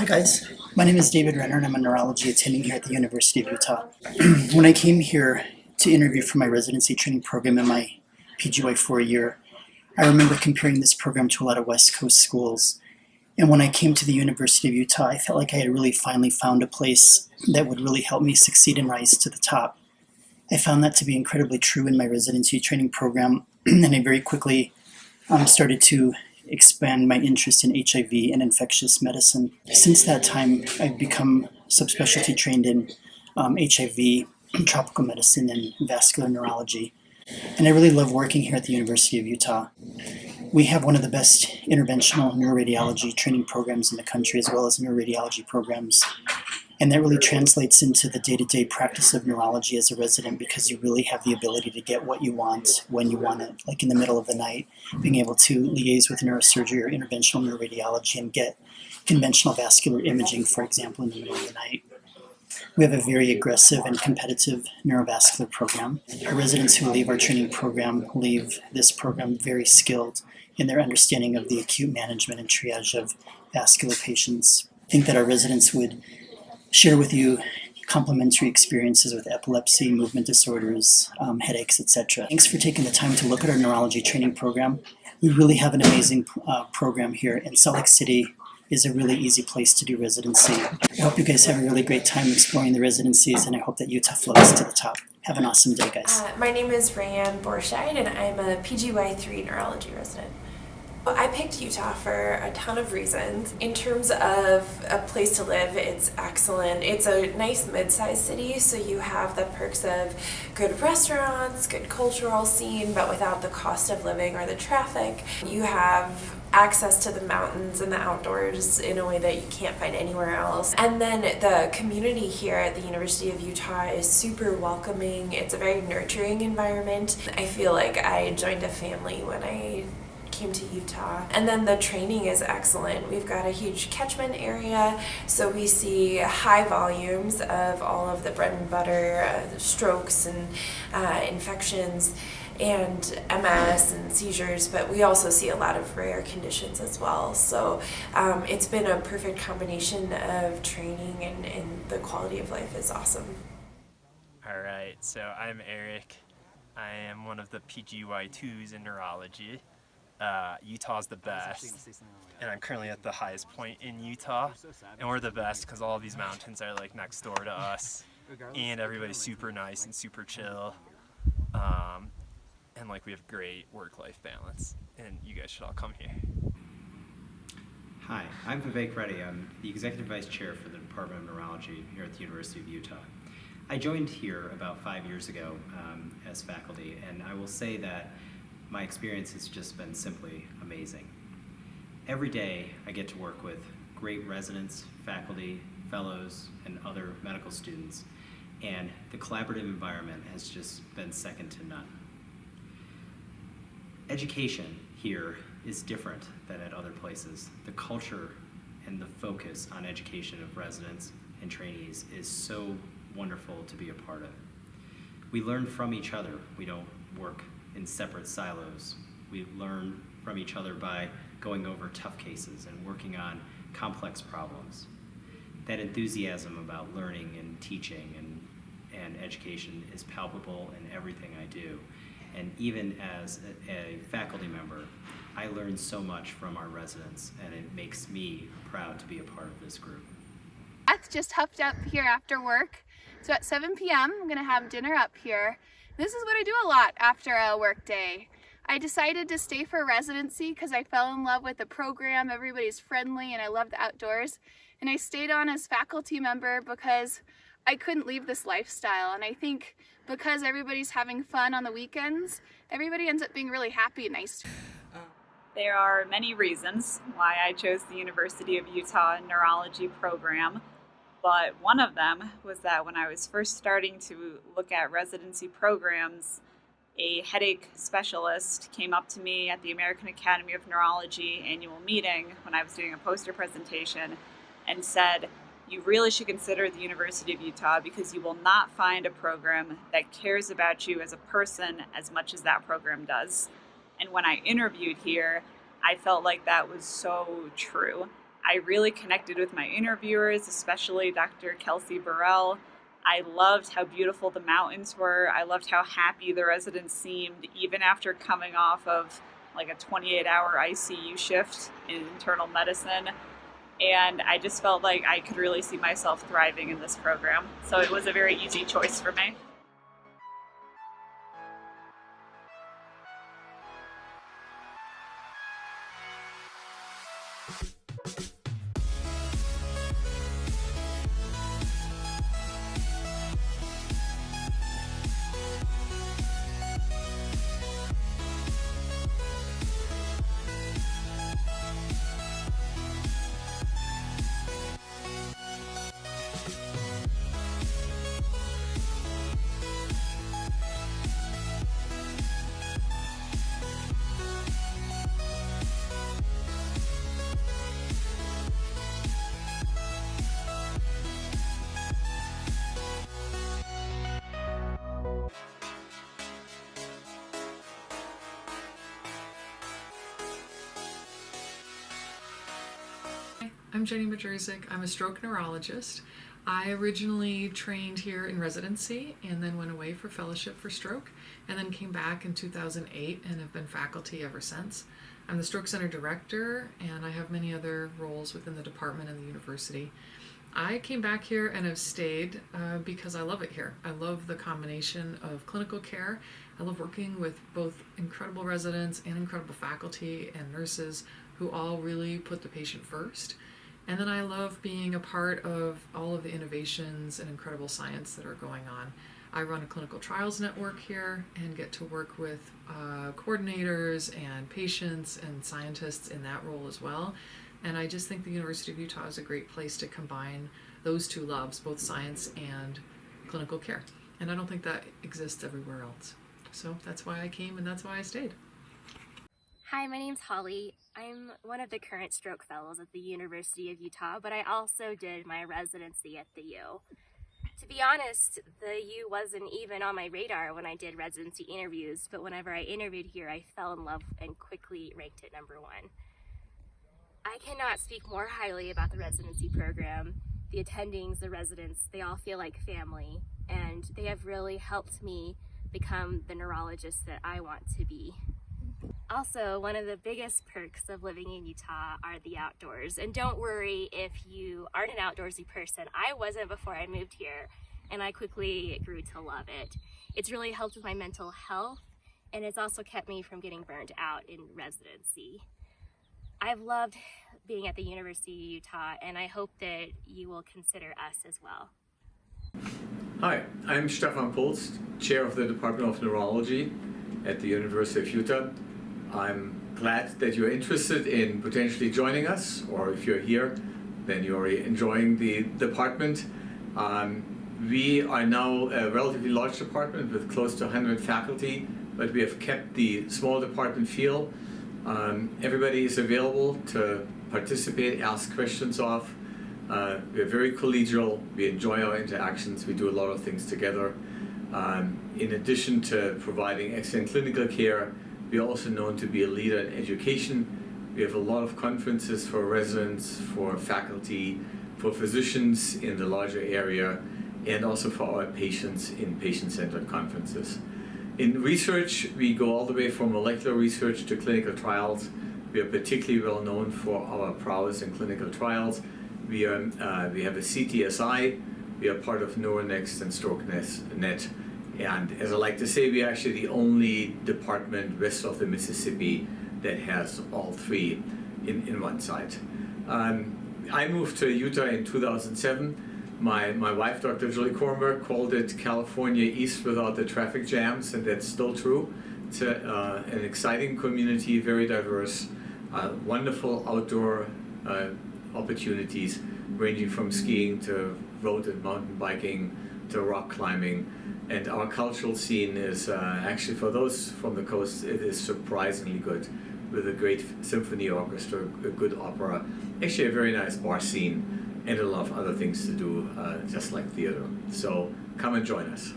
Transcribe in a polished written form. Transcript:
Hi guys, my name is David Renner and I'm a neurology attending here at the University of Utah. When I came here to interview for my residency training program in my PGY 4 year, I remember comparing this program to a lot of West Coast schools. And when I came to the University of Utah, I felt like I had really finally found a place that would really help me succeed and rise to the top. I found that to be incredibly true in my residency training program, and I very quickly started to expand my interest in HIV and infectious medicine. Since that time, I've become subspecialty trained in HIV, tropical medicine, and vascular neurology. And I really love working here at the University of Utah. We have one of the best interventional neuroradiology training programs in the country, as well as neuroradiology programs. And that really translates into the day-to-day practice of neurology as a resident, because you really have the ability to get what you want when you want it, like in the middle of the night, being able to liaise with neurosurgery or interventional neuroradiology and get conventional vascular imaging, for example, in the middle of the night. We have a very aggressive and competitive neurovascular program. Our residents who leave our training program leave this program very skilled in their understanding of the acute management and triage of vascular patients. I think that our residents would share with you complementary experiences with epilepsy, movement disorders, headaches, etc. Thanks for taking the time to look at our neurology training program. We really have an amazing program here, and Salt Lake City is a really easy place to do residency. I hope you guys have a really great time exploring the residencies, and I hope that Utah floats to the top. Have an awesome day, guys. My name is Rayanne Borscheid, and I'm a PGY 3 neurology resident. I picked Utah for a ton of reasons. In terms of a place to live, it's excellent. It's a nice mid-sized city, so you have the perks of good restaurants, good cultural scene, but without the cost of living or the traffic. You have access to the mountains and the outdoors in a way that you can't find anywhere else. And then the community here at the University of Utah is super welcoming. It's a very nurturing environment. I feel like I joined a family when I came to Utah. And then the training is excellent. We've got a huge catchment area, so we see high volumes of all of the bread and butter, strokes and infections and MS and seizures, but we also see a lot of rare conditions as well. So it's been a perfect combination of training, and the quality of life is awesome. All right, so I'm Eric. I am one of the PGY2s in neurology. Utah's the best, and I'm currently at the highest point in Utah, and we're the best because all these mountains are like next door to us, and everybody's super nice and super chill, and like we have great work-life balance, and you guys should all come here. Hi, I'm Vivek Reddy. I'm the Executive Vice Chair for the Department of Neurology here at the University of Utah. I joined here about 5 years ago as faculty, and I will say that my experience has just been simply amazing. Every day I get to work with great residents, faculty, fellows, and other medical students, and the collaborative environment has just been second to none. Education here is different than at other places. The culture and the focus on education of residents and trainees is so wonderful to be a part of. We learn from each other. We don't work in separate silos. We learn from each other by going over tough cases and working on complex problems. That enthusiasm about learning and teaching and education is palpable in everything I do. And even as a faculty member, I learn so much from our residents, and it makes me proud to be a part of this group. Beth just hopped up here after work. So at 7 p.m. I'm gonna have dinner up here. This is what I do a lot after a work day. I decided to stay for residency because I fell in love with the program. Everybody's friendly and I love the outdoors. And I stayed on as faculty member because I couldn't leave this lifestyle. And I think because everybody's having fun on the weekends, everybody ends up being really happy and nice. There are many reasons why I chose the University of Utah neurology program. But one of them was that when I was first starting to look at residency programs, a headache specialist came up to me at the American Academy of Neurology annual meeting when I was doing a poster presentation and said, "You really should consider the University of Utah because you will not find a program that cares about you as a person as much as that program does." And when I interviewed here, I felt like that was so true. I really connected with my interviewers, especially Dr. Kelsey Burrell. I loved how beautiful the mountains were. I loved how happy the residents seemed, even after coming off of like a 28-hour ICU shift in internal medicine. And I just felt like I could really see myself thriving in this program. So it was a very easy choice for me. I'm Jenny Majurzik. I'm a stroke neurologist. I originally trained here in residency and then went away for fellowship for stroke and then came back in 2008 and have been faculty ever since. I'm the Stroke Center Director and I have many other roles within the department and the university. I came back here and have stayed because I love it here. I love the combination of clinical care. I love working with both incredible residents and incredible faculty and nurses who all really put the patient first. And then I love being a part of all of the innovations and incredible science that are going on. I run a clinical trials network here and get to work with coordinators and patients and scientists in that role as well. And I just think the University of Utah is a great place to combine those two loves, both science and clinical care. And I don't think that exists everywhere else. So that's why I came and that's why I stayed. Hi, my name's Holly. I'm one of the current stroke fellows at the University of Utah, but I also did my residency at the U. To be honest, the U wasn't even on my radar when I did residency interviews, but whenever I interviewed here, I fell in love and quickly ranked it #1. I cannot speak more highly about the residency program. The attendings, the residents, they all feel like family, and they have really helped me become the neurologist that I want to be. Also, one of the biggest perks of living in Utah are the outdoors. And don't worry if you aren't an outdoorsy person. I wasn't before I moved here, and I quickly grew to love it. It's really helped with my mental health, and it's also kept me from getting burned out in residency. I've loved being at the University of Utah, and I hope that you will consider us as well. Hi, I'm Stefan Pulst, Chair of the Department of Neurology at the University of Utah. I'm glad that you're interested in potentially joining us, or if you're here, then you're enjoying the department. We are now a relatively large department with close to 100 faculty, but we have kept the small department feel. Everybody is available to participate, ask questions of. We're very collegial, we enjoy our interactions, we do a lot of things together. In addition to providing excellent clinical care, we are also known to be a leader in education. We have a lot of conferences for residents, for faculty, for physicians in the larger area, and also for our patients in patient-centered conferences. In research, we go all the way from molecular research to clinical trials. We are particularly well known for our prowess in clinical trials. We have a CTSI, we are part of NeuroNext and StrokeNet. And as I like to say, we are actually the only department west of the Mississippi that has all three in one site. I moved to Utah in 2007. My wife, Dr. Julie Kornberg, called it California East without the traffic jams, and that's still true. It's an exciting community, very diverse, wonderful outdoor opportunities, ranging from skiing to road and mountain biking to rock climbing. And our cultural scene is actually, for those from the coast, it is surprisingly good, with a great symphony orchestra, a good opera, actually a very nice bar scene, and a lot of other things to do, just like theater. So come and join us.